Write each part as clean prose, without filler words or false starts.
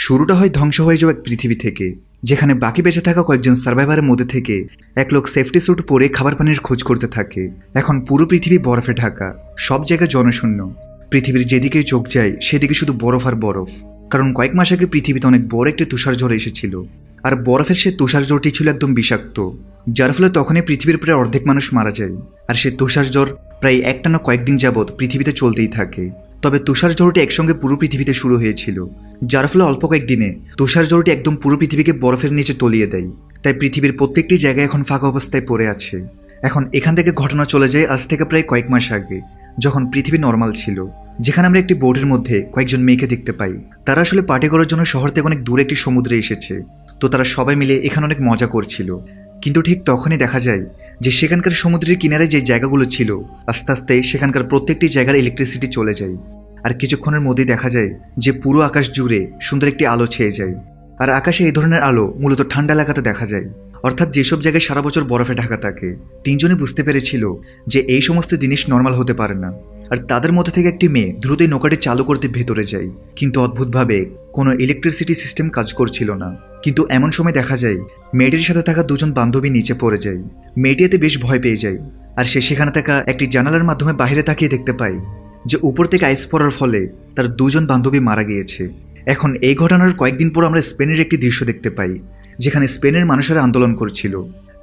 শুরুটা হয় ধ্বংস হয়ে যাওয়া এক পৃথিবী থেকে, যেখানে বাকি বেঁচে থাকা কয়েকজন সার্ভাইভারের মধ্যে থেকে এক লোক সেফটি স্যুট পরে খাবার পানির খোঁজ করতে থাকে। এখন পুরো পৃথিবী বরফে ঢাকা, সব জায়গায় জনশূন্য। পৃথিবীর যেদিকেই চোখ যায় সেদিকে শুধু বরফ আর বরফ, কারণ কয়েক মাস আগে পৃথিবীতে অনেক বড় একটি তুষার ঝড় এসেছিল। আর বরফের সে তুষার ঝড়টি ছিল একদম বিষাক্ত, যার ফলে তখনই পৃথিবীর প্রায় অর্ধেক মানুষ মারা যায়। আর সে তুষার ঝড় প্রায় একটানা কয়েকদিন যাবৎ পৃথিবীতে চলতেই থাকে। তবে তুষার ঝড়টি একসঙ্গে পুরো পৃথিবীতে শুরু হয়েছিল, যার ফলে অল্প কয়েকদিনে তুষার ঝড়টি একদম পুরো পৃথিবীকে বরফের নিচে তলিয়ে দেয়। তাই পৃথিবীর প্রত্যেকটি জায়গায় এখন ফাঁকা অবস্থায় পড়ে আছে। এখন এখান থেকে ঘটনা চলে যায় আজ থেকে প্রায় কয়েক মাস আগে, যখন পৃথিবী নর্মাল ছিল, যেখানে আমরা একটি বোটের মধ্যে কয়েকজন মেয়েকে দেখতে পাই। তারা আসলে পার্টি করার জন্য শহর থেকে অনেক দূরে একটি সমুদ্রে এসেছে। তো তারা সবাই মিলে এখানে অনেক মজা করছিল। কিন্তু ঠিক তখনই দেখা যায় যে সেখানকার সমুদ্রের কিনারে যে জায়গাগুলো ছিল, আস্তে আস্তে সেখানকার প্রত্যেকটি জায়গার ইলেকট্রিসিটি চলে যায়। আর কিছুক্ষণের মধ্যেই দেখা যায় যে পুরো আকাশ জুড়ে সুন্দর একটি আলো ছেয়ে যায়। আর আকাশে এই ধরনের আলো মূলত ঠান্ডা এলাকাতে দেখা যায়, অর্থাৎ যেসব জায়গায় সারা বছর বরফে ঢাকা থাকে। তিনজনে বুঝতে পেরেছিল যে এই সমস্ত জিনিস নর্মাল হতে পারে না। আর তাদের মধ্যে থেকে একটি মেয়ে দ্রুতই নৌকাটি চালু করতে ভেতরে যায়, কিন্তু অদ্ভুতভাবে কোনো ইলেকট্রিসিটি সিস্টেম কাজ করছিল না। কিন্তু এমন সময় দেখা যায় মেয়েটির সাথে থাকা দুজন বান্ধবী নিচে পড়ে যায়। মেয়েটি এতে বেশ ভয় পেয়ে যায়, আর সে সেখানে থাকা একটি জানালার মাধ্যমে বাইরে তাকিয়ে দেখতে পায় যে উপর থেকে আইস পড়ার ফলে তার দুজন বান্ধবী মারা গিয়েছে। এখন এই ঘটনার কয়েকদিন পর আমরা স্পেনের একটি দৃশ্য দেখতে পাই, যেখানে স্পেনের মানুষেরা আন্দোলন করছিল,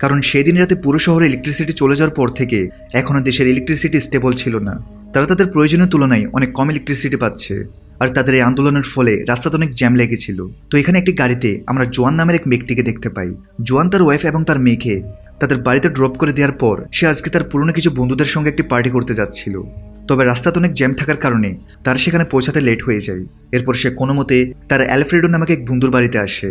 কারণ সেদিন রাতে পুরো শহরে ইলেকট্রিসিটি চলে যাওয়ার পর থেকে এখনও দেশের ইলেকট্রিসিটি স্টেবল ছিল না। তারা তাদের প্রয়োজনের তুলনায় অনেক কম ইলেকট্রিসিটি পাচ্ছে। আর তাদের এই আন্দোলনের ফলে রাস্তাতে অনেক জ্যাম লেগেছিল। তো এখানে একটি গাড়িতে আমরা জোয়ান নামের এক ব্যক্তিকে দেখতে পাই। জোয়ান তার ওয়াইফ এবং তার মেয়েকে তাদের বাড়িতে ড্রপ করে দেওয়ার পর সে আজকে তার পুরনো কিছু বন্ধুদের সঙ্গে একটি পার্টি করতে যাচ্ছিল। তবে রাস্তাতে অনেক জ্যাম থাকার কারণে তার সেখানে পৌঁছাতে লেট হয়ে যায়। এরপর সে কোনো মতে তার অ্যালফ্রেডো নামক এক বন্ধুর বাড়িতে আসে,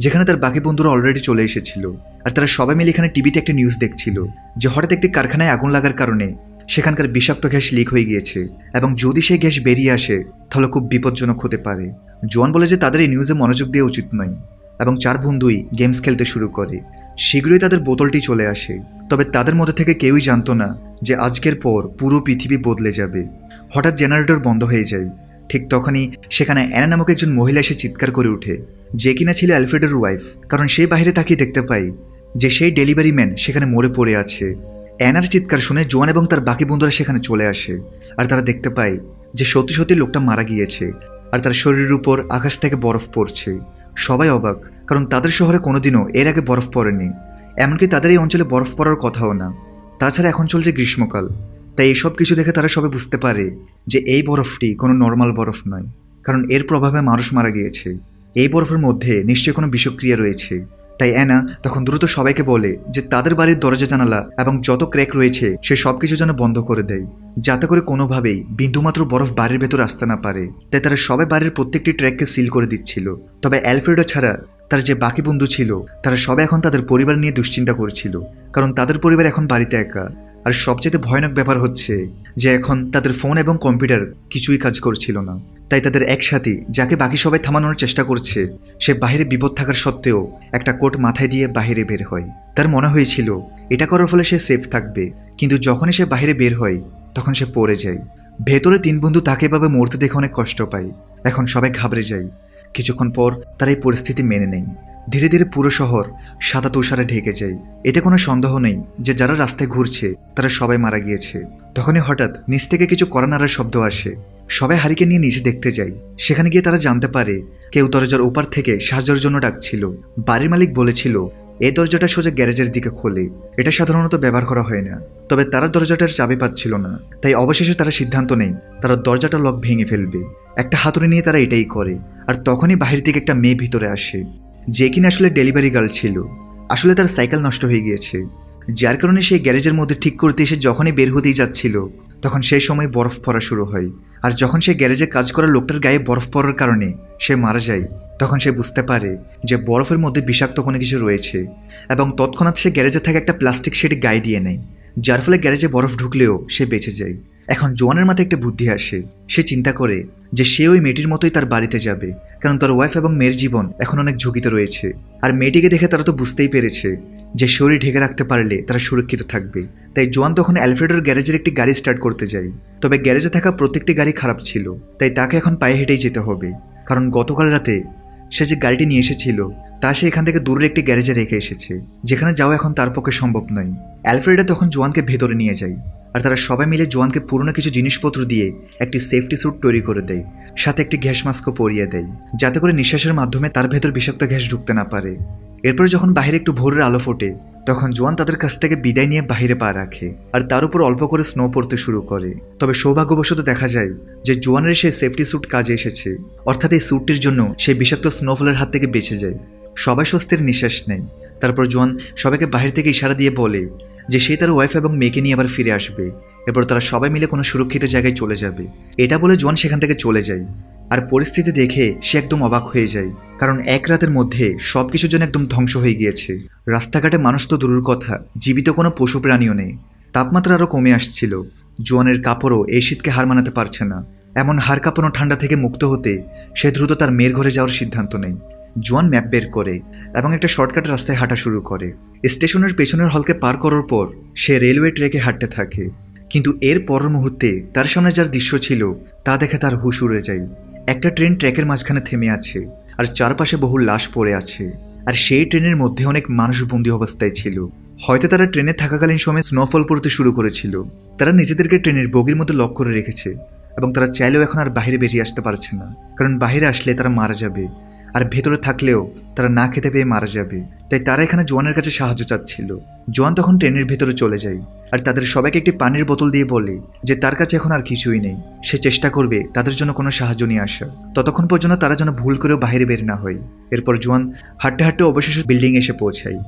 যেখানে তার বাকি বন্ধুরা অলরেডি চলে এসেছিল। আর তারা সবাই মিলে এখানে টিভিতে একটা নিউজ দেখছিল যে হঠাৎ একটি কারখানায় আগুন লাগার কারণে সেখানকার বিষাক্ত গ্যাস লিক হয়ে গিয়েছে, এবং যদি সেই গ্যাস বেরিয়ে আসে তাহলে খুব বিপজ্জনক হতে পারে। জোয়ান বলে যে তাদের এই নিউজে মনোযোগ দেওয়া উচিত নয়, এবং চার বন্ধুই গেমস খেলতে শুরু করে। শীঘ্রই তাদের বোতলটি চলে আসে। তবে তাদের মধ্যে থেকে কেউই জানতো না যে আজকের পর পুরো পৃথিবী বদলে যাবে। হঠাৎ জেনারেটর বন্ধ হয়ে যায়। ঠিক তখনই সেখানে অ্যানা নামক একজন মহিলা এসে চিৎকার করে ওঠে, যে কিনা ছিল অ্যালফ্রেডোর ওয়াইফ। কারণ সে বাইরে তাকিয়ে দেখতে পায় যে সেই ডেলিভারি ম্যান সেখানে মরে পড়ে আছে। অ্যানার চিৎকার শুনে জোয়ান এবং তার বাকি বন্ধুরা সেখানে চলে আসে, আর তারা দেখতে পায় যে সত্যি সত্যি লোকটা মারা গিয়েছে, আর তার শরীরের উপর আকাশ থেকে বরফ পড়ছে। সবাই অবাক, কারণ তাদের শহরে কোনোদিনও এর আগে বরফ পড়েনি, এমনকি তাদের এই অঞ্চলে বরফ পড়ার কথাও না। তাছাড়া এখন চলছে গ্রীষ্মকাল, তাই এইসব কিছু দেখে তারা সবাই বুঝতে পারে যে এই বরফটি কোনো নর্মাল বরফ নয়, কারণ এর প্রভাবে মানুষ মারা গিয়েছে। এই বরফের মধ্যে নিশ্চয়ই কোনো বিষক্রিয়া রয়েছে। তাই অ্যানা তখন দ্রুত সবাইকে বলে যে তাদের বাড়ির দরজা জানালা এবং যত ক্র্যাক রয়েছে সে সব কিছু যেন বন্ধ করে দেয়, যাতে করে কোনোভাবেই বিন্দুমাত্র বরফ বাড়ির ভেতর আসতে না পারে। তাই তারা সবাই বাড়ির প্রত্যেকটি ট্র্যাককে সিল করে দিচ্ছিল। তবে অ্যালফ্রেডো ছাড়া তার যে বাকি বন্ধু ছিল তারা সবাই এখন তাদের পরিবার নিয়ে দুশ্চিন্তা করছিল, কারণ তাদের পরিবার এখন বাড়িতে একা। আর সবচেয়ে ভয়ানক ব্যাপার হচ্ছে যে এখন তাদের ফোন এবং কম্পিউটার কিছুই কাজ করছিল না। তাই তাদের একসাথে যাকে বাকি সবাই থামানোর চেষ্টা করছে সে বাইরে বিপদ থাকার সত্ত্বেও একটা কোট মাথায় দিয়ে বাইরে বের হয়। তার মনে হয়েছিল এটা করার ফলে সে সেফ থাকবে, কিন্তু যখনই সে বাইরে বের হয় তখন সে পড়ে যায়। ভেতরে তিন বন্ধু তাকে এভাবে মরতে দেখে অনেক কষ্ট পায়। এখন সবাই ঘাবড়ে যায়। কিছুক্ষণ পর তারা এই পরিস্থিতি মেনে নেয়। ধীরে ধীরে পুরো শহর সাদা তুষারে ঢেকে যায়। এতে কোনো সন্দেহ নেই যে যারা রাস্তায় ঘুরছে তারা সবাই মারা গিয়েছে। তখনই হঠাৎ নিচ থেকে কিছু কড়া নাড়ার শব্দ আসে। সবাই হারিকে নিয়ে নিচে দেখতে যায়। সেখানে গিয়ে তারা জানতে পারে কেউ দরজার ওপার থেকে সাহায্যের জন্য ডাকছিল। বাড়ির মালিক বলেছিল এই দরজাটা সোজা গ্যারেজের দিকে খোলে, এটা সাধারণত ব্যবহার করা হয় না। তবে তারা দরজাটার চাবি পাচ্ছিল না, তাই অবশেষে তারা সিদ্ধান্ত নেয় তারা দরজাটা লক ভেঙে ফেলবে। একটা হাতুড়ি নিয়ে তারা এটাই করে। আর তখনই বাহির থেকে একটা মেয়ে ভিতরে আসে, যে কিনা আসলে ডেলিভারি গার্ল ছিল। আসলে তার সাইকেল নষ্ট হয়ে গিয়েছে, যার কারণে সেই গ্যারেজের মধ্যে ঠিক করতে এসে যখনই বের হতেই যাচ্ছিল তখন সেই সময় বরফ পড়া শুরু হয়। আর যখন সে গ্যারেজে কাজ করা লোকটার গায়ে বরফ পড়ার কারণে সে মারা যায়, তখন সে বুঝতে পারে যে বরফের মধ্যে বিষাক্ত কোনো কিছু রয়েছে, এবং তৎক্ষণাৎ সে গ্যারেজে থাকা একটা প্লাস্টিক শিট গায়ে দিয়ে নেয়, যার ফলে গ্যারেজে বরফ ঢুকলেও সে বেঁচে যায়। এখন জোয়ানের মাথায় একটা বুদ্ধি আসে। সে চিন্তা করে যে সে ওই মেয়েটির মতোই তার বাড়িতে যাবে, কারণ তার ওয়াইফ এবং মেয়ের জীবন এখন অনেক ঝুঁকিতে রয়েছে। আর মেয়েটিকে দেখে তারা তো বুঝতেই পেরেছে যে শরীর ঢেকে রাখতে পারলে তারা সুরক্ষিত থাকবে। তাই জোয়ান তখন অ্যালফ্রেডোর গ্যারেজের একটি গাড়ি স্টার্ট করতে যায়। তবে গ্যারেজে থাকা প্রত্যেকটি গাড়ি খারাপ ছিল, তাই তাকে এখন পায়ে হেঁটেই যেতে হবে, কারণ গতকাল রাতে সে যে গাড়িটি নিয়ে এসেছিল তা সে এখান থেকে দূরের একটি গ্যারেজে রেখে এসেছে, যেখানে যাওয়া এখন তার পক্ষে সম্ভব নয়। অ্যালফ্রেডা তখন জোয়ানকে ভেতরে নিয়ে যায়, আর তারা সবাই মিলে জোয়ানকে পুরনো কিছু জিনিসপত্র দিয়ে একটি সেফটি স্যুট তৈরি করে দেয়, সাথে একটি গ্যাস মাস্কও পরিয়ে দেয়, যাতে করে নিঃশ্বাসের মাধ্যমে তার ভেতর বিষাক্ত গ্যাস ঢুকতে না পারে। এরপর যখন বাইরে একটু ভোরের আলো ফোটে, তখন জোয়ান তাদের কাছ থেকে বিদায় নিয়ে বাইরে পা রাখে, আর তার উপর অল্প করে স্নো পড়তে শুরু করে। তবে সৌভাগ্যবশত দেখা যায় যে জোয়ানের সেই সেফটি স্যুট কাজে এসেছে, অর্থাৎ এই স্যুটটির জন্য সেই বিষাক্ত স্নোফলের হাত থেকে বেঁচে যায়। সবাই স্বস্তির নিঃশ্বাস নেয়। তারপর জোয়ান সবাইকে বাহির থেকে ইশারা দিয়ে বলে যে সে তার ওয়াইফ এবং মেয়েকে নিয়ে আবার ফিরে আসবে। এরপর তারা সবাই মিলে কোনো সুরক্ষিত জায়গায় চলে যাবে। এটা বলে জোয়ান সেখান থেকে চলে যায়। আর পরিস্থিতি দেখে সে একদম অবাক হয়ে যায়, কারণ এক রাতের মধ্যে সবকিছুর জন্য একদম ধ্বংস হয়ে গিয়েছে। রাস্তাঘাটে মানুষ তো দূরের কথা, জীবিত কোনো পশু প্রাণীও নেই। তাপমাত্রা আরও কমে আসছিল। জোয়ানের কাপড়ও এই শীতকে হার মানাতে পারছে না। এমন হাড় কাঁপানো ঠান্ডা থেকে মুক্ত হতে সে দ্রুত তার মেয়ের ঘরে যাওয়ার সিদ্ধান্ত নেয়। জোয়ান ম্যাপ বের করে এবং একটা শর্টকাট রাস্তায় হাঁটা শুরু করে। স্টেশনের পেছনের হলকে পার করার পর সে রেলওয়ে ট্র্যাকে হাঁটতে থাকে। কিন্তু এর পরের মুহূর্তে তার সামনে যার দৃশ্য ছিল তা দেখে তার হুঁশ উড়ে যায়। একটা ট্রেন ট্র্যাকের মাঝখানে থেমে আছে, আর চারপাশে বহু লাশ পড়ে আছে। আর সেই ট্রেনের মধ্যে অনেক মানুষ বন্দী অবস্থায় ছিল। হয়তো তারা ট্রেনে থাকাকালীন সময়ে স্নোফল পড়তে শুরু করেছিল। তারা নিজেদেরকে ট্রেনের বগির মধ্যে লক করে রেখেছে, এবং তারা চাইলেও এখন আর বাইরে বেরিয়ে আসতে পারছে না, কারণ বাইরে আসলে তারা মারা যাবে, আর ভেতরে থাকলেও তারা না খেতে পেয়ে মারা যাবে। তাই তারা এখানে জোয়ানের কাছে সাহায্য চাচ্ছিল। জোয়ান তখন ট্রেনের ভেতরে চলে যায়, আর তাদের সবাইকে একটি পানির বোতল দিয়ে বলে যে তার কাছে এখন আর কিছুই নেই। সে চেষ্টা করবে তাদের জন্য কোনো সাহায্য নিয়ে আসা, ততক্ষণ পর্যন্ত তারা যেন ভুল করেও বাইরে বের না হয়। এরপর জোয়ান হাঁটতে হাঁটতে অবশেষে বিল্ডিং এসে পৌঁছায়,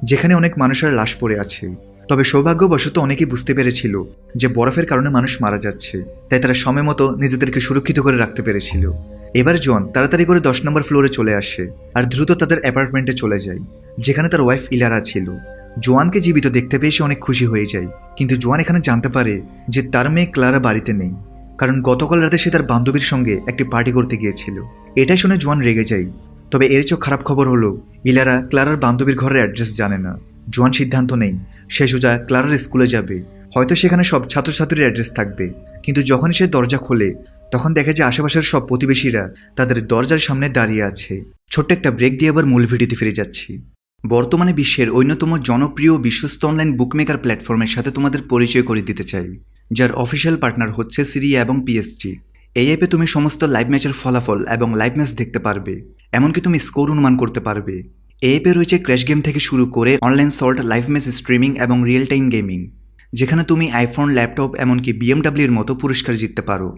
যেখানে অনেক মানুষের লাশ পড়ে আছে। তবে সৌভাগ্যবশত অনেকেই বুঝতে পেরেছিল যে বরফের কারণে মানুষ মারা যাচ্ছে, তাই তারা সময় মতো নিজেদেরকে সুরক্ষিত করে রাখতে পেরেছিল। এবার জোয়ান তাড়াতাড়ি করে 10 নম্বর ফ্লোরে চলে আসে, আর দ্রুত তাদের অ্যাপার্টমেন্টে চলে যায়, যেখানে তার ওয়াইফ ইলারা ছিল। জোয়ানকে জীবিত দেখতে পেয়ে সে অনেক খুশি হয়ে যায়। কিন্তু জোয়ান এখানে জানতে পারে যে তার মেয়ে ক্লারা বাড়িতে নেই, কারণ গতকাল রাতে সে তার বান্ধবীর সঙ্গে একটি পার্টি করতে গিয়েছিল। এটা শুনে জোয়ান রেগে যায়। তবে এর চেয়ে খারাপ খবর হলো ইলারা ক্লারার বান্ধবীর ঘরের অ্যাড্রেস জানে না। জোয়ান সিদ্ধান্ত নেই সে সোজা ক্লারার স্কুলে যাবে। হয়তো সেখানে সব ছাত্রছাত্রীর অ্যাড্রেস থাকবে, কিন্তু যখনই সে দরজা খোলে তখন দেখে যে আশেপাশের সব প্রতিবেশীরা তাদের দরজার সামনে দাঁড়িয়ে আছে। ছোট্ট একটা ব্রেক দিয়ে আবার মূল ভিডিওতে ফিরে যাচ্ছি। বর্তমানে বিশ্বের অন্যতম জনপ্রিয় বিশ্বস্ত অনলাইন বুকমেকার প্ল্যাটফর্মের সাথে তোমাদের পরিচয় করে দিতে চাই, যার অফিসিয়াল পার্টনার হচ্ছে সিরিয়া এবং পিএসজি। এই অ্যাপে তুমি সমস্ত লাইভ ম্যাচের ফলাফল এবং লাইভ ম্যাচ দেখতে পারবে, এমনকি তুমি স্কোর অনুমান করতে পারবে। এই অ্যাপে রয়েছে ক্র্যাশ গেম থেকে শুরু করে online salt, live match streaming এবং রিয়েল টাইম গেমিং, যেখানে তুমি আইফোন, ল্যাপটপ, এমনকি বিএমডাব্লিউর মতো পুরস্কার জিততে পারো।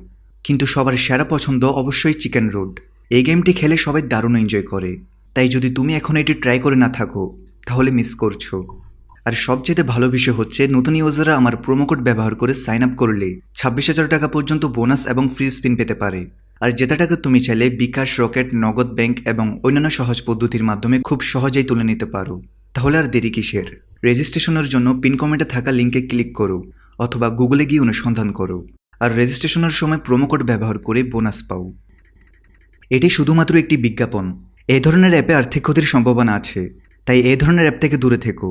কিন্তু সবার সেরা পছন্দ অবশ্যই চিকেন রোড। এই গেমটি খেলে সবাই দারুণ এনজয় করে, তাই যদি তুমি এখন এটি ট্রাই করে না থাকো তাহলে মিস করছো। আর সবচেয়ে ভালো বিষয় হচ্ছে নতুন ইউজাররা আমার প্রোমো কোড ব্যবহার করে সাইন আপ করলে 26,000 টাকা পর্যন্ত বোনাস এবং ফ্রি স্পিন পেতে পারে। আর যেটা টাকা তুমি চাইলে বিকাশ, রকেট, নগদ ব্যাংক এবং অন্যান্য সহজ পদ্ধতির মাধ্যমে খুব সহজেই তুলে নিতে পারো। তাহলে আর দেরি কিসের? রেজিস্ট্রেশনের জন্য পিন কমেন্টে থাকা লিঙ্কে ক্লিক করো, অথবা গুগলে গিয়ে অনুসন্ধান করো, আর রেজিস্ট্রেশনের সময় প্রোমো কোড ব্যবহার করে বোনাস পাও। এটি শুধুমাত্র একটি বিজ্ঞাপন। এই ধরনের অ্যাপে আর্থিক ক্ষতির সম্ভাবনা আছে, তাই এই ধরনের অ্যাপ থেকে দূরে থেকো।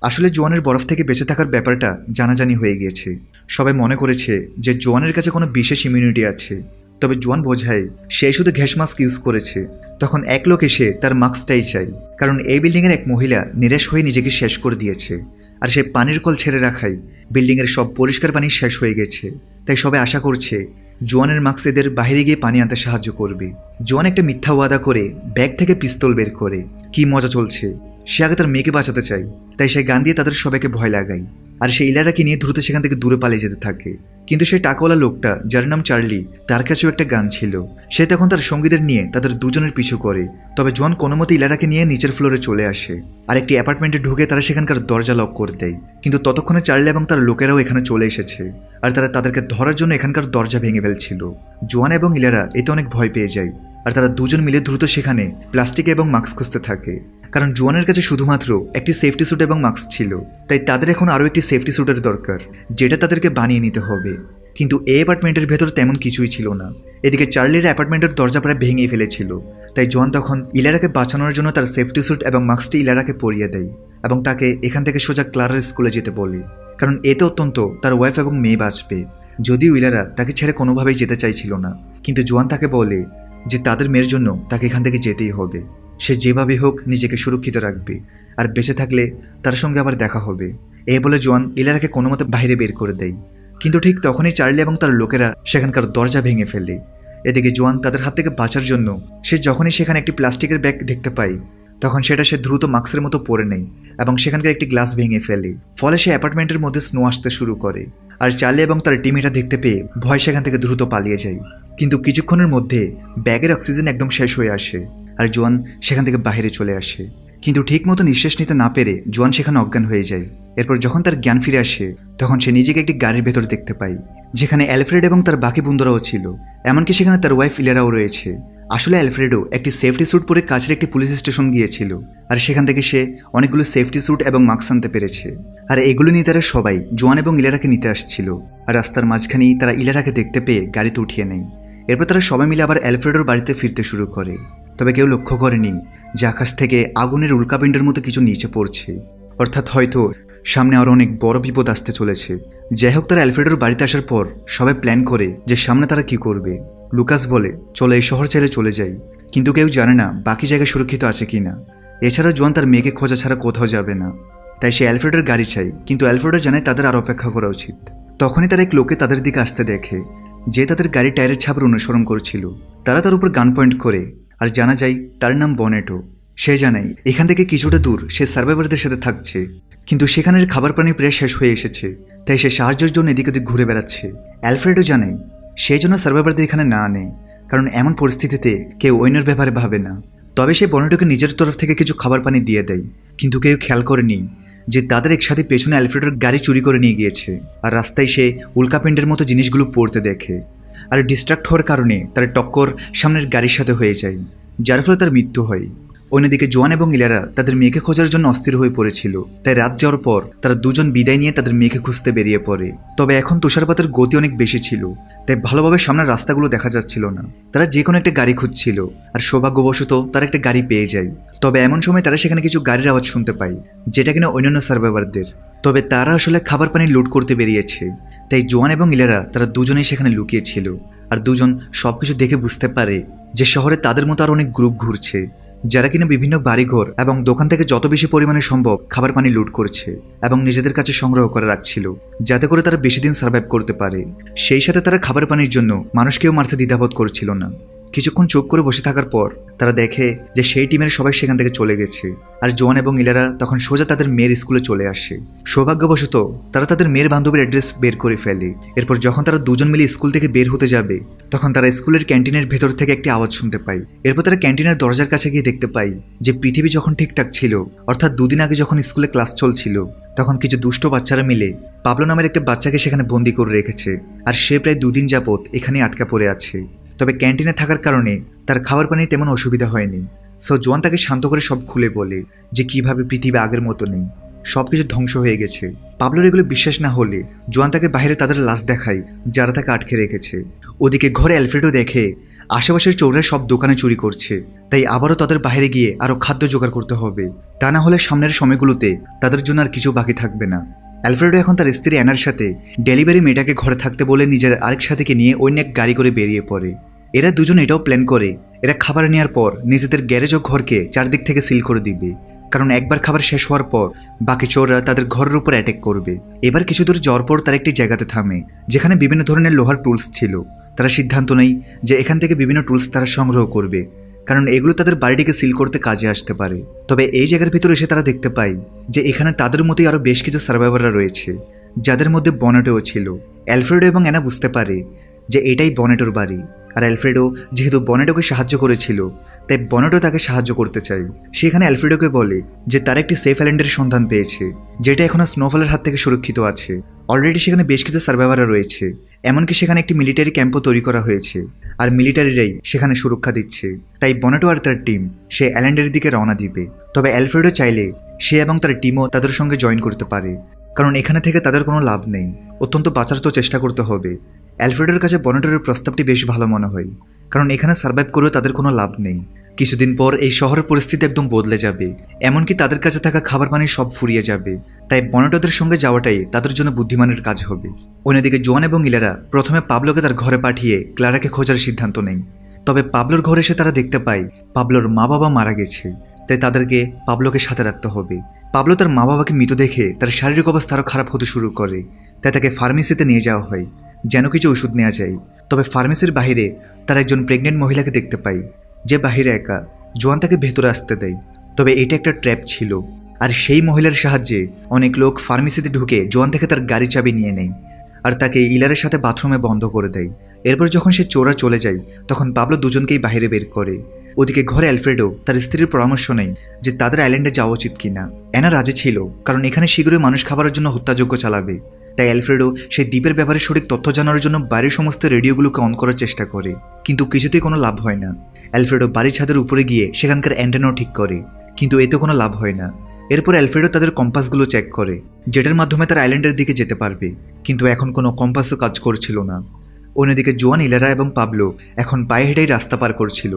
আসলে জোয়ানের বরফ থেকে বেঁচে থাকার ব্যাপারটা জানাজানি হয়ে গিয়েছে। সবাই মনে করেছে যে জোয়ানের কাছে কোনো বিশেষ ইমিউনিটি আছে। তবে জোয়ান বোঝায় সে শুধু গ্যাস মাস্ক ইউজ করেছে। তখন এক লোক এসে তার মাস্কটাই চাই, কারণ এই বিল্ডিংয়ের এক মহিলা নিরাশ হয়ে নিজেকে শেষ করে দিয়েছে। আর সে পানির কল ছেড়ে রাখায় বিল্ডিংয়ের সব পরিষ্কার পানি শেষ হয়ে গেছে। তাই সবাই আশা করছে জোয়ানের মাস্ক এদের বাইরে গিয়ে পানি আনতে সাহায্য করবে। জোয়ান একটা মিথ্যা ওয়াদা করে ব্যাগ থেকে পিস্তল বের করে। কি মজা চলছে! সে আগে তার মেয়েকে বাঁচাতে চায়, তাই সে গান দিয়ে তাদের সবাইকে ভয় লাগায়। আর সে ইলারাকে নিয়ে দ্রুত সেখান থেকে দূরে পালিয়ে যেতে থাকে। কিন্তু সেই টাকাওয়ালা লোকটা, যার নাম চার্লি, তার কাছেও একটা গান ছিল। সে তখন তার সঙ্গীদের নিয়ে তাদের দুজনের পিছু করে। তবে জোয়ান কোনো মতে ইলারাকে নিয়ে নিচের ফ্লোরে চলে আসে, আর একটি অ্যাপার্টমেন্টে ঢুকে তারা সেখানকার দরজা লক করে দেয়। কিন্তু ততক্ষণে চার্লি এবং তার লোকেরাও এখানে চলে এসেছে, আর তারা তাদেরকে ধরার জন্য এখানকার দরজা ভেঙে ফেলছিল। জোয়ান এবং ইলারা এতে অনেক ভয় পেয়ে যায়, আর তারা দুজন মিলে দ্রুত সেখানে প্লাস্টিক এবং মাস্ক খুঁজতে থাকে। কারণ জোয়ানের কাছে শুধুমাত্র একটি সেফটি স্যুট এবং মাস্ক ছিল, তাই তাদের এখন আরও একটি সেফটি স্যুটের দরকার, যেটা তাদেরকে বানিয়ে নিতে হবে। কিন্তু এই অ্যাপার্টমেন্টের ভেতর তেমন কিছুই ছিল না। এদিকে চার্লির অ্যাপার্টমেন্টের দরজা প্রায় ভেঙে ফেলেছিল, তাই জোয়ান তখন ইলারাকে বাঁচানোর জন্য তার সেফটি স্যুট এবং মাস্কটি ইলারাকে পরিয়ে দেয়, এবং তাকে এখান থেকে সোজা ক্লারার স্কুলে যেতে বলে, কারণ এতে অত্যন্ত তার ওয়াইফ এবং মেয়ে বাঁচবে। যদিও ইলারা তাকে ছেড়ে কোনোভাবেই যেতে চাইছিল না, কিন্তু জোয়ান তাকে বলে যে তাদের মেয়ের জন্য তাকে এখান থেকে যেতেই হবে। সে যেভাবে হোক নিজেকে সুরক্ষিত রাখবে, আর বেঁচে থাকলে তার সঙ্গে আবার দেখা হবে। এই বলে জোয়ান ইলারাকে কোনো মতে বাইরে বের করে দেয়। কিন্তু ঠিক তখনই চার্লি এবং তার লোকেরা সেখানকার দরজা ভেঙে ফেলে। এদিকে জোয়ান তাদের হাত থেকে বাঁচার জন্য সে যখনই সেখানে একটি প্লাস্টিকের ব্যাগ দেখতে পায়, তখন সেটা সে দ্রুত মাস্কের মতো পরে নেয় এবং সেখানকার একটি গ্লাস ভেঙে ফেলে। ফলে সে অ্যাপার্টমেন্টের মধ্যে স্নো আসতে শুরু করে। আর চার্লি এবং তার টিম এটা দেখতে পেয়ে ভয় সেখান থেকে দ্রুত পালিয়ে যায়। কিন্তু কিছুক্ষণের মধ্যে ব্যাগের অক্সিজেন একদম শেষ হয়ে আসে, আর জোয়ান সেখান থেকে বাইরে চলে আসে। কিন্তু ঠিক মতো নিঃশ্বাস নিতে না পেরে জোয়ান সেখানে অজ্ঞান হয়ে যায়। এরপর যখন তার জ্ঞান ফিরে আসে, তখন সে নিজেকে একটি গাড়ির ভেতর দেখতে পায়, যেখানে অ্যালফ্রেড এবং তার বাকি বন্ধুরাও ছিল। এমনকি সেখানে তার ওয়াইফ ইলারাও রয়েছে। আসলে অ্যালফ্রেডো একটি সেফটি স্যুট পরে কাছের একটি পুলিশ স্টেশন গিয়েছিল, আর সেখান থেকে সে অনেকগুলো সেফটি স্যুট এবং মাস্ক আনতে পেরেছে। আর এগুলো নিয়ে তারা সবাই জোয়ান এবং ইলারাকে নিতে আসছিল। আর রাস্তার মাঝখানেই তারা ইলারাকে দেখতে পেয়ে গাড়িতে উঠিয়ে নেয়। এরপর তারা সবাই মিলে আবার অ্যালফ্রেডোর বাড়িতে ফিরতে শুরু করে। তবে কেউ লক্ষ্য করেনি যে আকাশ থেকে আগুনের উল্কাপিণ্ডের মতো কিছু নিচে পড়ছে, অর্থাৎ হয়তো সামনে আরও অনেক বড় বিপদ আসতে চলেছে। যাই হোক, তারা অ্যালফ্রেডোর বাড়িতে আসার পর সবাই প্ল্যান করে যে সামনে তারা কি করবে। লুকাস বলে, চলো এই শহর ছেড়ে চলে যাই। কিন্তু কেউ জানে না বাকি জায়গায় সুরক্ষিত আছে কিনা। এছাড়া জোয়ান তার মেয়েকে খোঁজা ছাড়া কোথাও যাবে না। তাই সে অ্যালফ্রেডোর গাড়ি চাই, কিন্তু অ্যালফ্রেডো জানে তাদের আর অপেক্ষা করা উচিত। তখনই তার এক লোকে তাদের দিকে আসতে দেখে, যে তাদের গাড়ির টায়ারের ছাপের অনুসরণ করছিল। তারা তার উপর গান পয়েন্ট করে, আর জানা যায় তার নাম বনেটো। সে জানায় এখান থেকে কিছুটা দূর সে সার্ভাইভারদের সাথে থাকছে, কিন্তু সেখানের খাবার পানি প্রায় শেষ হয়ে এসেছে। তাই সে সাহায্যের জন্য এদিক ওদিক ঘুরে বেড়াচ্ছে। অ্যালফ্রেডো জানায় সেই জন্য সার্ভাইভারদের এখানে না আনে, কারণ এমন পরিস্থিতিতে কেউ অন্যের ব্যাপারে ভাবে না। তবে সে বনেটোকে নিজের তরফ থেকে কিছু খাবার পানি দিয়ে দেয়। কিন্তু কেউ খেয়াল করেনি যে তাদের একসাথে পেছনে অ্যালফ্রেডোর গাড়ি চুরি করে নিয়ে গিয়েছে। আর রাস্তায় সে উল্কাপিণ্ডের মতো জিনিসগুলো পড়তে দেখে, আর ডিস্ট্রাক্ট হওয়ার কারণে তার টক্কর সামনের গাড়ির সাথে হয়ে যায়, যার ফলে তার মৃত্যু হয়। অন্যদিকে জোয়ান এবং ইলারা তাদের মেয়েকে খোঁজার জন্য অস্থির হয়ে পড়েছিল। তাই রাত যাওয়ার পর তারা দুজন বিদায় নিয়ে তাদের মেয়েকে খুঁজতে বেরিয়ে পড়ে। তবে এখন তুষারপাতের গতি অনেক বেশি ছিল, তাই ভালোভাবে সামনের রাস্তাগুলো দেখা যাচ্ছিল না। তারা যে কোনো একটা গাড়ি খুঁজছিল, আর সৌভাগ্যবশত তারা একটা গাড়ি পেয়ে যায়। তবে এমন সময় তারা সেখানে কিছু গাড়ির আওয়াজ শুনতে পায়, যেটা কিনা অন্যান্য সার্ভাইভারদের। তবে তারা আসলে খাবার পানি লুট করতে বেরিয়েছে। তাই জোয়ান এবং ইলারা তারা দুজনেই সেখানে লুকিয়েছিল। আর দুজন সবকিছু দেখে বুঝতে পারে যে শহরে তাদের মতো আর অনেক গ্রুপ ঘুরছে, যারা কিনা বিভিন্ন বাড়িঘর এবং দোকান থেকে যত বেশি পরিমাণে সম্ভব খাবার পানি লুট করছে এবং নিজেদের কাছে সংগ্রহ করে রাখছিল, যাতে করে তারা বেশি দিন সার্ভাইভ করতে পারে। সেই সাথে তারা খাবার পানির জন্য মানুষকেও মারতে দ্বিধাবোধ করছিল না। কিছুক্ষণ চুপ করে বসে থাকার পর তারা দেখে যে সেই টিমের সবাই সেখান থেকে চলে গেছে। আর জোয়ান এবং ইলারা তখন সোজা তাদের মেয়ের স্কুলে চলে আসে। সৌভাগ্যবশত তারা তাদের মেয়ের বান্ধবীর অ্যাড্রেস বের করে ফেলে। এরপর যখন তারা দুজন মিলে স্কুল থেকে বের হতে যাবে, তখন তারা স্কুলের ক্যান্টিনের ভেতর থেকে একটি আওয়াজ শুনতে পায়। এরপর তারা ক্যান্টিনের দরজার কাছে গিয়ে দেখতে পায় যে পৃথিবী যখন ঠিকঠাক ছিল, অর্থাৎ দুদিন আগে যখন স্কুলে ক্লাস চলছিল, তখন কিছু দুষ্ট বাচ্চারা মিলে পাবলো নামের একটা বাচ্চাকে সেখানে বন্দি করে রেখেছে। আর সে প্রায় 2 দিন যাবৎ এখানে আটকা পড়ে আছে। তবে ক্যান্টিনে থাকার কারণে তার খাবার পানির তেমন অসুবিধা হয়নি। সো জোয়ান তাকে শান্ত করে সব খুলে বলে যে কিভাবে পৃথিবী আগের মতো নেই, সবকিছু ধ্বংস হয়ে গেছে। পাবলোর এগুলো বিশ্বাস না হলে জোয়ান তাকে বাইরে তাদের লাশ দেখায়, যারা তাকে আটকে রেখেছে। ওদিকে ঘরে অ্যালফ্রেডো দেখে আশেপাশের চোররা সব দোকানে চুরি করছে, তাই আবারও তাদের বাইরে গিয়ে আরও খাদ্য জোগাড় করতে হবে। তা না হলে সামনের সময়গুলোতে তাদের জন্য আর কিছু বাকি থাকবে না। অ্যালফ্রেডো এখন তার স্ত্রী অ্যানার সাথে ডেলিভারি মেয়েটাকে ঘরে থাকতে বলে নিজের আরেক সাথীকে নিয়ে অন্য এক গাড়ি করে বেরিয়ে পড়ে। এরা দুজন এটাও প্ল্যান করে এরা খাবার নেওয়ার পর নিজেদের গ্যারেজ ও ঘরকে চারদিক থেকে সিল করে দিবে, কারণ একবার খাবার শেষ হওয়ার পর বাকি চোররা তাদের ঘরের উপর অ্যাটাক করবে। এবার কিছু দূর যাওয়ার পর তারা একটি জায়গাতে থামে, যেখানে বিভিন্ন ধরনের লোহার টুলস ছিল। তারা সিদ্ধান্ত নেয় যে এখান থেকে বিভিন্ন টুলস তারা সংগ্রহ করবে, কারণ এগুলো তাদের বাড়িটিকে সিল করতে কাজে আসতে পারে। তবে এই জায়গার ভিতরে এসে তারা দেখতে পায় যে এখানে তাদের মতোই আরও বেশ কিছু সার্ভাইভাররা রয়েছে, যাদের মধ্যে বনেটোও ছিল। অ্যালফ্রেডো এবং অ্যানা বুঝতে পারে যে এটাই বনেটোর বাড়ি। আর অ্যালফ্রেডো যেহেতু বনেটোকে সাহায্য করেছিল, তাই বনেটো তাকে সাহায্য করতে চায়। সেখানে অ্যালফ্রেডোকে বলে যে তার একটি সেফ আইল্যান্ডের সন্ধান পেয়েছে, যেটা এখনও স্নোফলের হাত থেকে সুরক্ষিত আছে। অলরেডি সেখানে বেশ কিছু সার্ভাইভাররা রয়েছে, এমনকি সেখানে একটি মিলিটারি ক্যাম্পও তৈরি করা হয়েছে, আর মিলিটারিরাই সেখানে সুরক্ষা দিচ্ছে। তাই বনেটো আর তার টিম সে আইল্যান্ডের দিকে রওনা দিবে। তবে অ্যালফ্রেডো চাইলে সে এবং তার টিমও তাদের সঙ্গে জয়েন করতে পারে, কারণ এখানে থেকে তাদের কোনো লাভ নেই, অত্যন্ত বাঁচার তো চেষ্টা করতে হবে। অ্যালফ্রেডোর কাছে বনেটোর প্রস্তাবটি বেশ ভালো মনে হয়, কারণ এখানে সার্ভাইভ করেও তাদের কোনো লাভ নেই। কিছুদিন পর এই শহরের পরিস্থিতি একদম বদলে যাবে, এমনকি তাদের কাছে থাকা খাবার পানি সব ফুরিয়ে যাবে। তাই বনেটোদের সঙ্গে যাওয়াটাই তাদের জন্য বুদ্ধিমানের কাজ হবে। অন্যদিকে জোয়ান এবং ইলারা প্রথমে পাবলোকে তার ঘরে পাঠিয়ে ক্লারাকে খোঁজার সিদ্ধান্ত নেয়, তবে পাবলোর ঘরে এসে তারা দেখতে পায় পাবলোর মা বাবা মারা গেছে, তাই তাদেরকে পাবলোকে সাথে রাখতে হবে। পাবলো তার মা বাবাকে মৃত দেখে তার শারীরিক অবস্থা আরও খারাপ হতে শুরু করে, তাই তাকে ফার্মেসিতে নিয়ে যাওয়া হয় যেন কিছু ওষুধ নেওয়া যায়। তবে ফার্মেসির বাইরে তারা একজন প্রেগনেন্ট মহিলাকে দেখতে পায়, যে বাহিরে একা। জোয়ান তাকে ভেতরে আসতে দেয়, তবে এটা একটা ট্র্যাপ ছিল। আর সেই মহিলার সাহায্যে অনেক লোক ফার্মেসিতে ঢুকে জোয়ান থেকে তার গাড়ি চাবি নিয়ে নেয় আর তাকে ইলারের সাথে বাথরুমে বন্ধ করে দেয়। এরপর যখন সে চোরা চলে যায় তখন পাবলো দুজনকেই বাইরে বের করে। ওদিকে ঘরে অ্যালফ্রেডো তার স্ত্রীর পরামর্শ নেয় যে তাদের আইল্যান্ডে যাওয়া উচিত কিনা। অ্যানা রাজি ছিল, কারণ এখানে শীঘ্রই মানুষ খাবারের জন্য হত্যাযজ্ঞ চালাবে। তাই অ্যালফ্রেডো সেই দ্বীপের ব্যাপারে সঠিক তথ্য জানার জন্য বাড়ির সমস্ত রেডিওগুলোকে অন করার চেষ্টা করে, কিন্তু কিছুতেই কোনো লাভ হয় না। অ্যালফ্রেডো বাড়ির ছাদের উপরে গিয়ে সেখানকার অ্যান্টেনাও ঠিক করে, কিন্তু এতে কোনো লাভ হয় না। এরপর অ্যালফ্রেডো তাদের কম্পাসগুলো চেক করে, যেটার মাধ্যমে তার আইল্যান্ডের দিকে যেতে পারবে, কিন্তু এখন কোনো কম্পাসও কাজ করছিল না। অন্যদিকে জোয়ান, ইলারা এবং পাবলো এখন পায়ে হেঁটেই রাস্তা পার করছিল।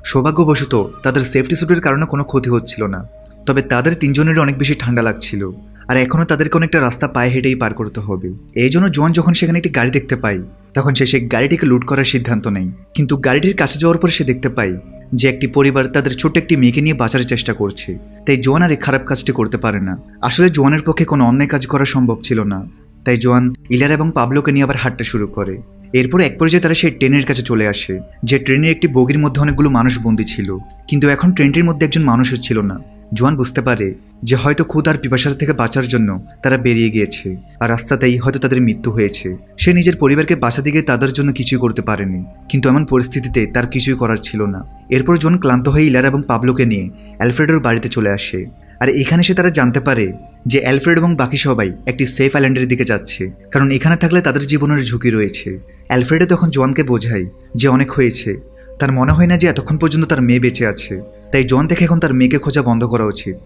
সৌভাগ্যবশত তাদের সেফটি স্যুটের কারণে কোনো ক্ষতি হচ্ছিল না, তবে তাদের তিনজনেরই অনেক বেশি ঠান্ডা লাগছিল, আর এখনও তাদেরকে অনেকটা রাস্তা পায়ে হেঁটেই পার করতে হবে। এই জন্য জোয়ান যখন সেখানে একটি গাড়ি দেখতে পায় তখন সে সেই গাড়িটিকে লুট করার সিদ্ধান্ত নেয়। কিন্তু গাড়িটির কাছে যাওয়ার পর সে দেখতে পায় যে একটি পরিবার তাদের ছোট্ট একটি মেয়েকে নিয়ে বাঁচার চেষ্টা করছে। তাই জোয়ান আর এই খারাপ কাজটি করতে পারে না। আসলে জোয়ানের পক্ষে কোনো অন্যায় কাজ করা সম্ভব ছিল না, তাই জোয়ান ইলারা এবং পাবলোকে নিয়ে আবার হাঁটতে শুরু করে। এরপর এক পর্যায়ে তারা সেই ট্রেনের কাছে চলে আসে, যে ট্রেনের একটি বগির মধ্যে অনেকগুলো মানুষ বন্দী ছিল, কিন্তু এখন ট্রেনটির মধ্যে একজন মানুষও ছিল না। জোয়ান বুঝতে পারে যে হয়তো ক্ষুধা আর পিপাসার থেকে বাঁচার জন্য তারা বেরিয়ে গিয়েছে, আর রাস্তাতেই হয়তো তাদের মৃত্যু হয়েছে। সে নিজের পরিবারকে বাঁচা দিকে তাদের জন্য কিছুই করতে পারেনি, কিন্তু এমন পরিস্থিতিতে তার কিছুই করার ছিল না। এরপর জোয়ান ক্লান্ত হয়ে ইলারা এবং পাবলোকে নিয়ে অ্যালফ্রেডোর বাড়িতে চলে আসে, আর এখানে সে তারা জানতে পারে যে অ্যালফ্রেড এবং বাকি সবাই একটি সেফ আইল্যান্ডের দিকে যাচ্ছে, কারণ এখানে থাকলে তাদের জীবনের ঝুঁকি রয়েছে। অ্যালফ্রেডো তখন জোয়ানকে বোঝায় যে অনেক হয়েছে, তার মনে হয় না যে এতক্ষণ পর্যন্ত তার মেয়ে বেঁচে আছে, তাই জোয়ান থেকে এখন তার মেয়েকে খোঁজা বন্ধ করা উচিত।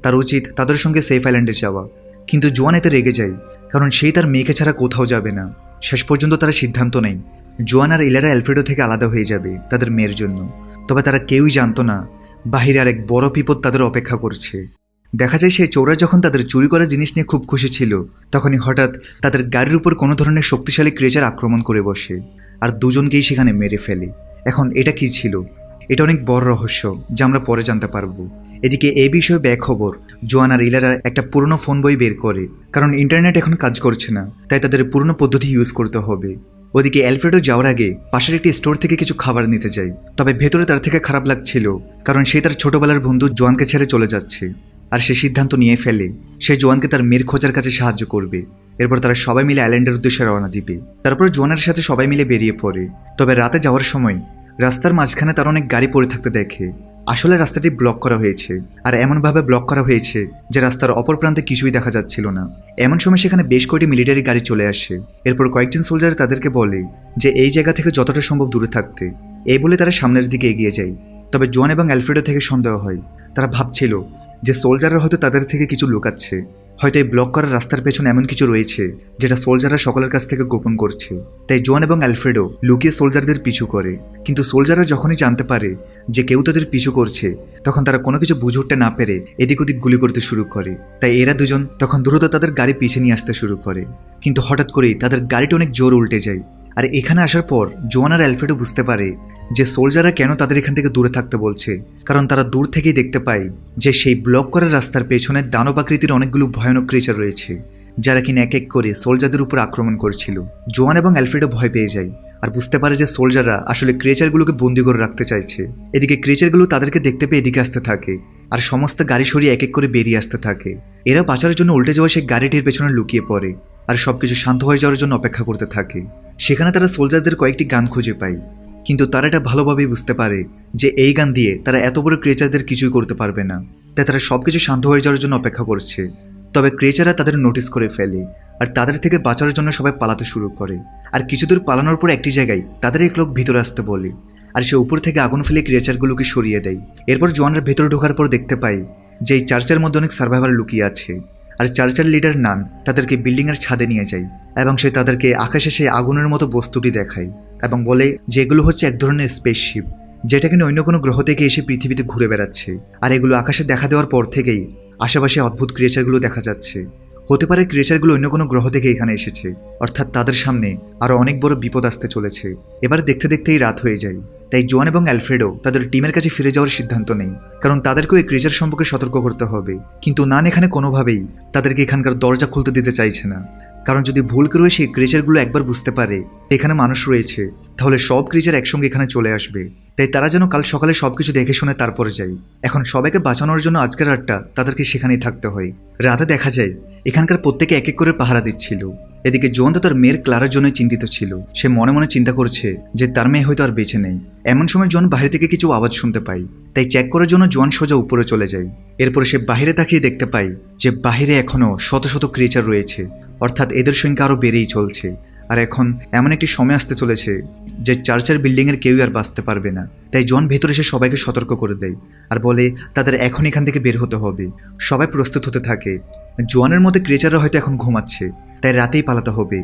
তার উচিত তাদের সঙ্গে সেফ আইল্যান্ডে যাওয়া। কিন্তু জোয়ান এতে রেগে যায়, কারণ সেই তার মেয়েকে ছাড়া কোথাও যাবে না। শেষ পর্যন্ত তারা সিদ্ধান্ত নেয় জোয়ান আর ইলারা অ্যালফ্রেডো থেকে আলাদা হয়ে যাবে তাদের মেয়ের জন্য। তবে তারা কেউই জানতো না বাহিরে আর এক বড় বিপদ তাদের অপেক্ষা করছে। দেখা যায় সেই চোরা যখন তাদের চুরি করা জিনিস নিয়ে খুব খুশি ছিল, তখনই হঠাৎ তাদের গাড়ির উপর কোনো ধরনের শক্তিশালী ক্রিয়েচার আক্রমণ করে বসে, আর দুজনকেই সেখানে মেরে ফেলে। এখন এটা কি ছিল? এটা অনেক বড় রহস্য, যা আমরা পরে জানতে পারবো। এদিকে এই বিষয়ে ব্যাক খবর, জোয়ান আর ইলারা একটা পুরনো ফোন বই বের করে, কারণ ইন্টারনেট এখন কাজ করছে না, তাই তাদের পুরনো পদ্ধতি ইউজ করতে হবে। ওদিকে অ্যালফ্রেডো যাওয়ার আগে পাশের একটি স্টোর থেকে কিছু খাবার নিতে যায়, তবে ভেতরে তার থেকে খারাপ লাগছিল, কারণ সে তার ছোটবেলার বন্ধু জোয়ানকে ছেড়ে চলে যাচ্ছে। আর সে সিদ্ধান্ত নিয়ে ফেলে সে জোয়ানকে তার মেয়ের খোঁজার কাছে সাহায্য করবে। এরপর তারা সবাই মিলে আইল্যান্ডের উদ্দেশ্যে রওনা দিবে। তারপর জোয়ানের সাথে সবাই মিলে বেরিয়ে পড়ে। তবে রাতে যাওয়ার সময় রাস্তার মাঝখানে তার অনেক গাড়ি পড়ে থাকতে দেখে। আসলে রাস্তাটি ব্লক করা হয়েছে, আর এমনভাবে ব্লক করা হয়েছে যে রাস্তার অপর প্রান্তে কিছুই দেখা যাচ্ছিল না। এমন সময় সেখানে বেশ কয়েকটি মিলিটারি গাড়ি চলে আসে। এরপর কয়েকজন সোলজার তাদেরকে বলে যে এই জায়গা থেকে যতটা সম্ভব দূরে থাকতে। এই বলে তারা সামনের দিকে এগিয়ে যায়। তবে জোয়ান এবং অ্যালফ্রেডো থেকে সন্দেহ হয়। তারা ভাবছিল যে সোলজাররা হয়তো তাদের থেকে কিছু লুকাচ্ছে, হয়তো এই ব্লক করার রাস্তার পেছনে এমন কিছু রয়েছে যেটা সোলজাররা সকলের কাছ থেকে গোপন করছে। তাই জোয়ান এবং অ্যালফ্রেডো লুকিয়ে সোলজারদের পিছু করে, কিন্তু সোলজাররা যখনই জানতে পারে যে কেউ তাদের পিছু করছে, তখন তারা কোনো কিছু বুঝে উঠতে না পেরে এদিক ওদিক গুলি করতে শুরু করে। তাই এরা দুজন তখন দ্রুত তাদের গাড়ি পিছিয়ে নিয়ে আসতে শুরু করে, কিন্তু হঠাৎ করেই তাদের গাড়িটা অনেক জোর উল্টে যায়। আর এখানে আসার পর জোয়ান আর অ্যালফ্রেডো বুঝতে পারে যে সোলজাররা কেন তাদের এখান থেকে দূরে থাকতে বলছে, কারণ তারা দূর থেকেই দেখতে পায় যে সেই ব্লক করা রাস্তার পেছনে দানব আকৃতির অনেকগুলো ভয়ানক ক্রিয়েচার রয়েছে, যারা কিনা এক এক করে সোলজারদের উপর আক্রমণ করছিল। জোয়ান এবং অ্যালফ্রেডো ভয় পেয়ে যায় আর বুঝতে পারে যে সোলজাররা আসলে ক্রিয়েচারগুলোকে বন্দি করে রাখতে চাইছে। এদিকে ক্রিয়েচারগুলো তাদেরকে দেখতে পেয়ে এদিকে আসতে থাকে, আর সমস্ত গাড়ি সরিয়ে এক এক করে বেরিয়ে আসতে থাকে। এরা বাঁচার জন্য উল্টে যাওয়া সেই গাড়িটির পেছনে লুকিয়ে পড়ে আর সবকিছু শান্ত হয়ে যাওয়ার জন্য অপেক্ষা করতে থাকে। সেখানে তারা সোলজারদের কয়েকটি গান খুঁজে পায়, কিন্তু তারা এটা ভালোভাবেই বুঝতে পারে যে এই গান দিয়ে তারা এত বড় ক্রিয়েচারদের কিছুই করতে পারবে না, তাই তারা সবকিছু শান্ত হয়ে যাওয়ার জন্য অপেক্ষা করছে। তবে ক্রিয়েচাররা তাদের নোটিস করে ফেলে আর তাদের থেকে বাঁচার জন্য সবাই পালাতে শুরু করে। আর কিছু দূর পালানোর পর একটি জায়গায় তাদের এক লোক ভিতরে আসতে বলে, আর সে উপর থেকে আগুন ফেলে ক্রিয়েচারগুলোকে সরিয়ে দেয়। এরপর জোয়ানরা ভেতরে ঢোকার পর দেখতে পায় যে এই চার্চের মধ্যে অনেক সার্ভাইভার লুকিয়ে আছে, আর চার্চের লিডার নান তাদেরকে বিল্ডিংয়ের ছাদে নিয়ে যায় এবং সে তাদেরকে আকাশে সেই আগুনের মতো বস্তুটি দেখায় এবং বলে যে এগুলো হচ্ছে এক ধরনের স্পেসশিপ, যেটা কিনা অন্য কোনো গ্রহ থেকে এসে পৃথিবীতে ঘুরে বেড়াচ্ছে। আর এগুলো আকাশে দেখা দেওয়ার পর থেকেই আশেপাশে অদ্ভুত ক্রিয়েচারগুলো দেখা যাচ্ছে। হতে পারে ক্রিয়েচারগুলো অন্য কোনো গ্রহ থেকে এখানে এসেছে, অর্থাৎ তাদের সামনে আরও অনেক বড় বিপদ আসতে চলেছে। এবার দেখতে দেখতেই রাত হয়ে যায়। তাই জোয়ান এবং অ্যালফ্রেডো তাদের টিমের কাছে ফিরে যাওয়ার সিদ্ধান্ত নেয়, কারণ তাদেরকেও এই ক্রিচার সম্পর্কে সতর্ক করতে হবে। কিন্তু নান এখানে কোনোভাবেই তাদেরকে এখানকার দরজা খুলতে দিতে চাইছে না, কারণ যদি ভুল করে সেই ক্রিচারগুলো একবার বুঝতে পারে এখানে মানুষ রয়েছে, তাহলে সব ক্রিচার একসঙ্গে এখানে চলে আসবে। তাই তারা যেন কাল সকালে সবকিছু দেখে শুনে তারপরে যায়। এখন সবাইকে বাঁচানোর জন্য আজকের রাতটা তাদেরকে সেখানেই থাকতে হয়। রাতে দেখা যায় এখানকার প্রত্যেকে এক এক করে পাহারা দিচ্ছিল। এদিকে জোয়ান তো তার মেয়ের ক্লারার জন্যই চিন্তিত ছিল। সে মনে মনে চিন্তা করছে যে তার মেয়ে হয়তো আর বেঁচে নেই। এমন সময় জোয়ান বাইরে থেকে কিছু আওয়াজ শুনতে পায়, তাই চেক করার জন্য জোয়ান সোজা উপরে চলে যায়। এরপরে সে বাইরে তাকিয়ে দেখতে পায় যে বাইরে এখনো শত শত ক্রিয়েচার রয়েছে, অর্থাৎ এদের সংখ্যা আরও বেড়েই চলছে। আর এখন এমন একটি সময় আসতে চলেছে যে চার্চের বিল্ডিংয়ের কেউই আর বাঁচতে পারবে না। তাই জন ভেতরে এসে সবাইকে সতর্ক করে দেয় আর বলে তাদের এখন এখান থেকে বের হতে হবে। সবাই প্রস্তুত হতে থাকে। জোয়ানের মধ্যে ক্রিয়েচাররা হয়তো এখন ঘুমাচ্ছে, তাই রাতেই পালাতে হবে।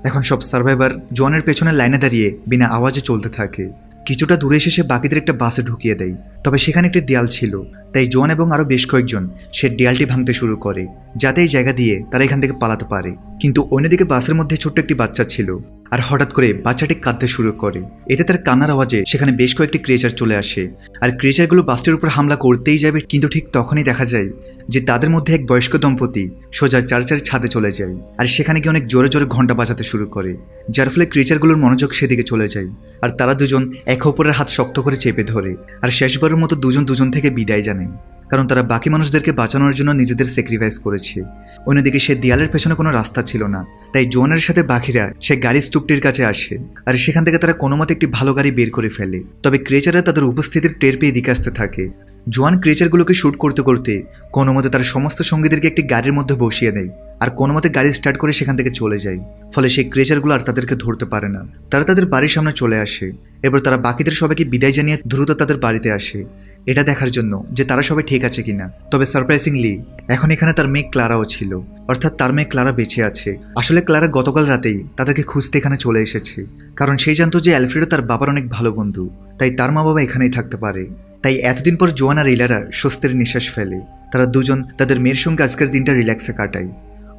এখন সব সার্ভাইভার জোয়ানের পেছনে লাইনে দাঁড়িয়ে বিনা আওয়াজে চলতে থাকে। কিছুটা দূরে এসে সে বাকিদের একটা বাসে ঢুকিয়ে দেয়। তবে সেখানে একটি দেয়াল ছিল, তাই জোয়ান এবং আরও বেশ কয়েকজন সে দেয়ালটি ভাঙতে শুরু করে, যাতে এই জায়গা দিয়ে তারা এখান থেকে পালাতে পারে। কিন্তু অন্যদিকে বাসের মধ্যে ছোট্ট একটি বাচ্চা ছিল, আর হঠাৎ করে বাচ্চাটি কাঁদতে শুরু করে। এতে তার কান্নার আওয়াজে সেখানে বেশ কয়েকটি ক্রিয়েচার চলে আসে, আর ক্রিয়েচারগুলো বাসটির উপর হামলা করতেই যাবে, কিন্তু ঠিক তখনই দেখা যায় যে তাদের মধ্যে এক বয়স্ক দম্পতি সোজা চার্চের ছাদে চলে যায়, আর সেখানে গিয়ে অনেক জোরে জোরে ঘন্টা বাজাতে শুরু করে, যার ফলে ক্রিয়েচারগুলোর মনোযোগ সেদিকে চলে যায়। আর তারা দুজন একে অপরের হাত শক্ত করে চেপে ধরে, আর শেষবারের মতো দুজন থেকে বিদায় জানায়, কারণ তারা বাকি মানুষদেরকে বাঁচানোর জন্য নিজেদের স্যাক্রিফাইস করেছে। অন্যদিকে সে দেয়ালের পেছনে কোনো রাস্তা ছিল না, তাই জোয়ানের সাথে বাকিরা সে গাড়ির স্তূপটির কাছে আসে, আর সেখান থেকে তারা কোনো মতে একটি ভালো গাড়ি বের করে ফেলে। তবে ক্রিয়েচাররা তাদের উপস্থিতির টের পেয়ে দিকে আসতে থাকে। জোয়ান ক্রিয়েচারগুলোকে শ্যুট করতে করতে কোনো মতে তার সমস্ত সঙ্গীদেরকে একটি গাড়ির মধ্যে বসিয়ে দেয়, আর কোনো মতে গাড়ি স্টার্ট করে সেখান থেকে চলে যায়। ফলে সেই ক্রিয়েচারগুলো আর তাদেরকে ধরতে পারে না। তারা তাদের বাড়ির সামনে চলে আসে। এরপর তারা বাকিদের সবাইকে বিদায় জানিয়ে দ্রুত তাদের বাড়িতে আসে, এটা দেখার জন্য যে তারা সবাই ঠিক আছে কিনা। তবে সারপ্রাইজিংলি এখন এখানে তার মেয়ে ক্লারাও ছিল, অর্থাৎ তার মেয়ে ক্লারা বেঁচে আছে। আসলে ক্লারা গতকাল রাতেই তাদেরকে খুঁজতে এখানে চলে এসেছে, কারণ সেই জানতো যে অ্যালফ্রেডো তার বাবার অনেক ভালো বন্ধু, তাই তার মা বাবা এখানেই থাকতে পারে। তাই এতদিন পর জোয়ান আর ইলারা স্বস্তির নিঃশ্বাস ফেলে। তারা দুজন তাদের মেয়ের সঙ্গে আজকের দিনটা রিল্যাক্সে কাটায়।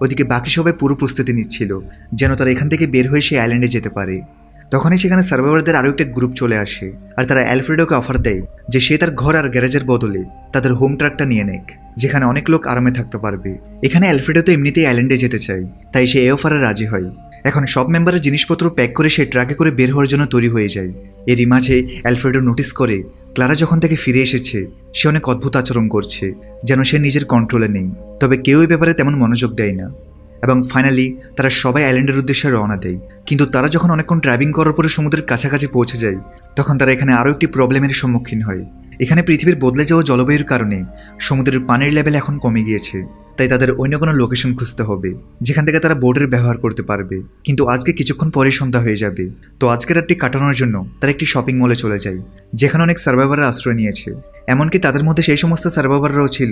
ওদিকে বাকি সবাই পুরো প্রস্তুতি নিচ্ছিল যেন তারা এখান থেকে বের হয়ে সেই আইল্যান্ডে যেতে পারে। তখনই সেখানে সার্ভাইভারদের আরও একটা গ্রুপ চলে আসে, আর তারা অ্যালফ্রেডোকে অফার দেয় যে সে তার ঘর আর গ্যারেজের বদলে তাদের হোম ট্রাকটা নিয়ে নেক, যেখানে অনেক লোক আরামে থাকতে পারবে। এখানে অ্যালফ্রেডো তো এমনিতেই আইল্যান্ডে যেতে চায়, তাই সে এই অফারে রাজি হয়। এখন সব মেম্বারের জিনিসপত্র প্যাক করে সে ট্রাকে করে বের হওয়ার জন্য তৈরি হয়ে যায়। এরই মাঝে অ্যালফ্রেডো নোটিস করে ক্লারা যখন থেকে ফিরে এসেছে সে অনেক অদ্ভুত আচরণ করছে, যেন সে নিজের কন্ট্রোলে নেই। তবে কেউ এই ব্যাপারে তেমন মনোযোগ দেয় না। এবং ফাইনালি তারা সবাই আইল্যান্ডের উদ্দেশ্যে রওনা দেয়। কিন্তু তারা যখন অনেকক্ষণ ড্রাইভিং করার পরে সমুদ্রের কাছাকাছি পৌঁছে যায়, তখন তারা এখানে আরও একটি প্রবলেমের সম্মুখীন হয়। এখানে পৃথিবীর বদলে যাওয়া জলবায়ুর কারণে সমুদ্রের পানির লেভেল এখন কমে গিয়েছে, তাই তাদের অন্য কোনো লোকেশন খুঁজতে হবে যেখান থেকে তারা বোটের ব্যবহার করতে পারবে। কিন্তু আজকে কিছুক্ষণ পরে সন্ধ্যা হয়ে যাবে, তো আজকের রাতটি কাটানোর জন্য তারা একটি শপিং মলে চলে যায়, যেখানে অনেক সার্ভাইভাররা আশ্রয় নিয়েছে। এমনকি তাদের মধ্যে সেই সমস্ত সার্ভাইভাররাও ছিল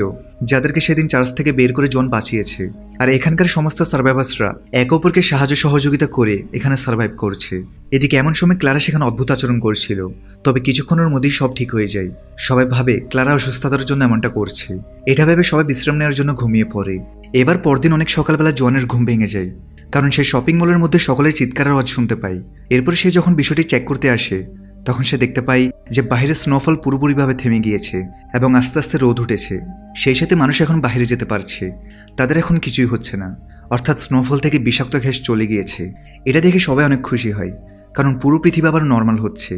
যাদেরকে সেদিন চার্চ থেকে বের করে জন বাঁচিয়েছে। আর এখানকার সমস্ত সার্ভাইভার্সরা একে অপরকে সাহায্য সহযোগিতা করে এখানে সার্ভাইভ করছে। এদিকে এমন সময় ক্লারা সেখানে অদ্ভুত আচরণ করছিল, তবে কিছুক্ষণের মধ্যেই সব ঠিক হয়ে যায়। সবাই ভাবে ক্লারা অসুস্থতার জন্য এমনটা করছে। এটা ভেবে সবাই বিশ্রাম নেওয়ার জন্য ঘুমিয়ে পড়ে। এবার পরদিন অনেক সকালবেলা জোয়ানের ঘুম ভেঙে যায়, কারণ সে শপিং মলের মধ্যে সকলের চিৎকারের আওয়াজ শুনতে পায়। এরপর সে যখন বিষয়টি চেক করতে আসে, তখন সে দেখতে পায় যে বাইরে স্নোফল পুরোপুরিভাবে থেমে গিয়েছে এবং আস্তে আস্তে রোদ উঠেছে। সেই সাথে মানুষ এখন বাইরে যেতে পারছে, তাদের এখন কিছুই হচ্ছে না, অর্থাৎ স্নোফল থেকে বিষাক্ত গ্যাস চলে গিয়েছে। এটা দেখে সবাই অনেক খুশি হয়, কারণ পুরো পৃথিবী আবার নর্মাল হচ্ছে।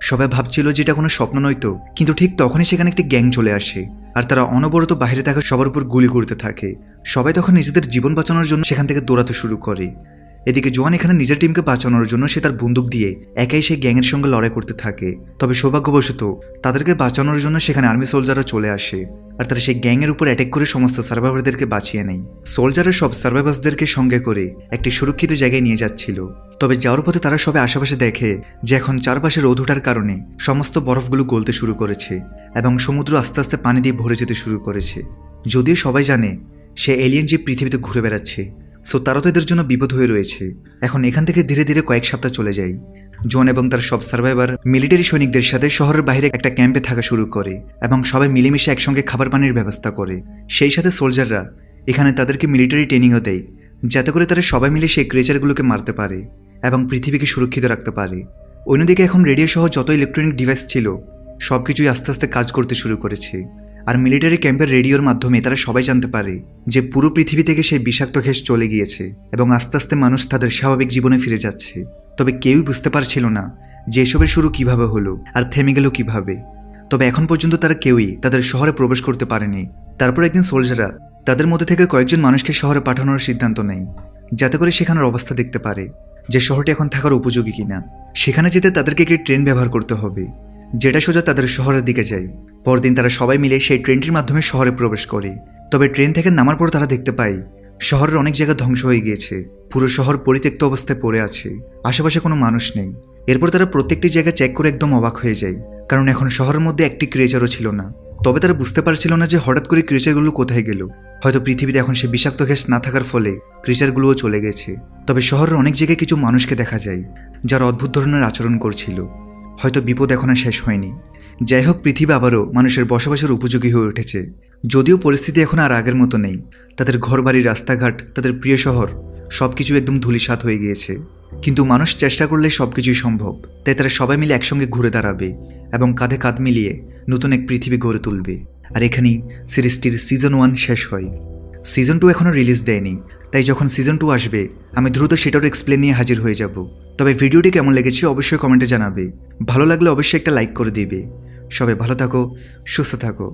সবাই ভাবছিল যে এটা কোনো স্বপ্ন নয়তো, কিন্তু ঠিক তখনই সেখানে একটি গ্যাং চলে আসে, আর তারা অনবরত বাইরে থাকা সবার উপর গুলি করতে থাকে। সবাই তখন নিজেদের জীবন বাঁচানোর জন্য সেখান থেকে দৌড়াতে শুরু করে। এদিকে জোয়ান এখানে নিজের টিমকে বাঁচানোর জন্য সে তার বন্দুক দিয়ে একাই সেই গ্যাংয়ের সঙ্গে লড়াই করতে থাকে। তবে সৌভাগ্যবশত তাদেরকে বাঁচানোর জন্য সেখানে আর্মি সোলজাররা চলে আসে, আর তারা সেই গ্যাংয়ের উপর অ্যাটাক করে সমস্ত সার্ভাইভারদেরকে বাঁচিয়ে নেয়। সোলজাররা সব সার্ভাইভার্সদেরকে সঙ্গে করে একটি সুরক্ষিত জায়গায় নিয়ে যাচ্ছিল। তবে যাওয়ার পথে তারা সবাই আশেপাশে দেখে যে এখন চারপাশে রোদ ওঠার কারণে সমস্ত বরফগুলো গলতে শুরু করেছে এবং সমুদ্র আস্তে আস্তে পানি দিয়ে ভরে যেতে শুরু করেছে। যদিও সবাই জানে সে এলিয়েন যে পৃথিবীতে ঘুরে বেড়াচ্ছে, সো তারা তো এদের জন্য বিপদ হয়ে রয়েছে। এখন এখান থেকে ধীরে ধীরে কয়েক সপ্তাহ চলে যায়। জন এবং তার সব সার্ভাইভার মিলিটারি সৈনিকদের সাথে শহরের বাইরে একটা ক্যাম্পে থাকা শুরু করে এবং সবাই মিলেমিশে একসঙ্গে খাবার পানির ব্যবস্থা করে। সেই সাথে সোলজাররা এখানে তাদেরকে মিলিটারি ট্রেনিংও দেয়, যাতে করে তারা সবাই মিলে সেই ক্রিয়েচারগুলোকে মারতে পারে এবং পৃথিবীকে সুরক্ষিত রাখতে পারে। অন্যদিকে এখন রেডিও সহ যত ইলেকট্রনিক ডিভাইস ছিল সব কিছুই আস্তে আস্তে কাজ করতে শুরু করেছে। আর মিলিটারি ক্যাম্পের রেডিওর মাধ্যমে তারা সবাই জানতে পারে যে পুরো পৃথিবী থেকে সেই বিষাক্ত গ্যাস চলে গিয়েছে এবং আস্তে আস্তে মানুষ তাদের স্বাভাবিক জীবনে ফিরে যাচ্ছে। তবে কেউই বুঝতে পারছিল না যে এসবের শুরু কিভাবে হলো আর থেমে গেল কিভাবে। তবে এখন পর্যন্ত তারা কেউই তাদের শহরে প্রবেশ করতে পারেনি। তারপর একদিন সোলজাররা তাদের মধ্যে থেকে কয়েকজন মানুষকে শহরে পাঠানোর সিদ্ধান্ত নেয়, যাতে করে সেখানের অবস্থা দেখতে পারে যে শহরটি এখন থাকার উপযোগী কিনা। সেখানে যেতে তাদেরকে একটি ট্রেন ব্যবহার করতে হবে, যেটা সোজা তাদের শহরের দিকে যায়। পরদিন তারা সবাই মিলে সেই ট্রেনটির মাধ্যমে শহরে প্রবেশ করে। তবে ট্রেন থেকে নামার পর তারা দেখতে পায় শহরের অনেক জায়গা ধ্বংস হয়ে গিয়েছে, পুরো শহর পরিত্যক্ত অবস্থায় পড়ে আছে, আশেপাশে কোনো মানুষ নেই। এরপর তারা প্রত্যেকটি জায়গা চেক করে একদম অবাক হয়ে যায়, কারণ এখন শহরের মধ্যে একটি ক্রিয়েচারও ছিল না। তবে তারা বুঝতে পারছিল না যে হঠাৎ করে ক্রিয়েচারগুলো কোথায় গেল। হয়তো পৃথিবীতে এখন সে বিষাক্ত গ্যাস না থাকার ফলে ক্রিয়েচারগুলোও চলে গেছে। তবে শহরের অনেক জায়গায় কিছু মানুষকে দেখা যায় যারা অদ্ভুত ধরনের আচরণ করছিল। হয়তো বিপদ এখন আর শেষ হয়নি। যাই হোক, পৃথিবী আবারও মানুষের বসবাসের উপযোগী হয়ে উঠেছে। যদিও পরিস্থিতি এখন আর আগের মতো নেই, তাদের ঘরবাড়ি, রাস্তাঘাট, তাদের প্রিয় শহর সবকিছু একদম ধূলিসাৎ হয়ে গিয়েছে। কিন্তু মানুষ চেষ্টা করলে সবকিছুই সম্ভব। তাই তারা সবাই মিলে একসঙ্গে ঘুরে দাঁড়াবে এবং কাঁধে কাঁধ মিলিয়ে নতুন এক পৃথিবী গড়ে তুলবে। আর এখানেই সিরিজটির সিজন 1 শেষ হয়। সিজন 2 এখনও রিলিজ দেয়নি, তাই যখন সিজন 2 আসবে আমি দ্রুত সেটারও এক্সপ্লেন নিয়ে হাজির হয়ে যাব। তবে ভিডিওটি কেমন লেগেছে অবশ্যই কমেন্টে জানাবে। ভালো লাগলে অবশ্যই একটা লাইক করে দিবে। সবাই ভালো থাকো, সুস্থ থাকো।